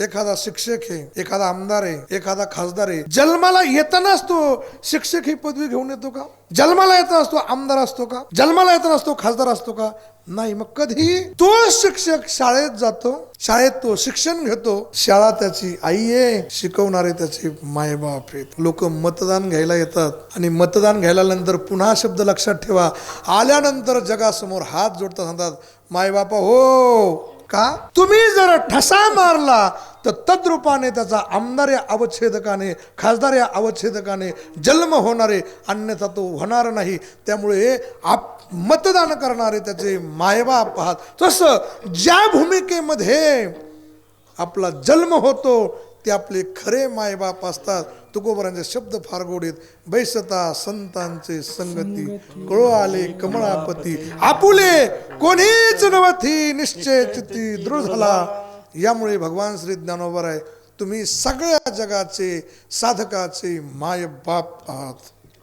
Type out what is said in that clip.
एखादा शिक्षक आहे, एखादा आमदार आहे, एखादा खासदार आहे, जन्माला येतानाच तो शिक्षक ही पदवी घेऊन येतो का? जन्माला येतानाच तो आमदार असतो का? जन्माला येतानाच तो खासदार असतो का? नाही. मग कधी तो शिक्षक शाळेत जातो, शाळेत तो शिक्षण घेतो, शाळा त्याची आई आहे, शिकवणारे त्याचे मायबाप आहेत. लोक मतदान घ्यायला येतात आणि मतदान घ्यायला पुन्हा शब्द लक्षात ठेवा, आल्यानंतर जगासमोर हात जोडता सांगतात, मायबापा हो का? तुम्ही जर ठसा मारला तर तद्रूपाने त्याचा आमदार या अवच्छेदकाने, खासदार या अवच्छेदकाने जन्म होणारे, अन्यथा तो होणार नाही. त्यामुळे मतदान करणारे त्याचे मायबाप आहात. तसं ज्या भूमिकेमध्ये आपला जन्म होतो ते आपले खरे मायबाप असतात. तुकोबरांचे शब्द फार गोड आहेत. बैसता संतांचे संगती, कळो आले कमळापती, आपुले कोणीच नवथी, निश्चय चित्ती दृढ झाला. यामुळे भगवान श्री ज्ञानोबा आहे, तुम्ही सगळ्या जगाचे साधकाचे मायबाप आहात.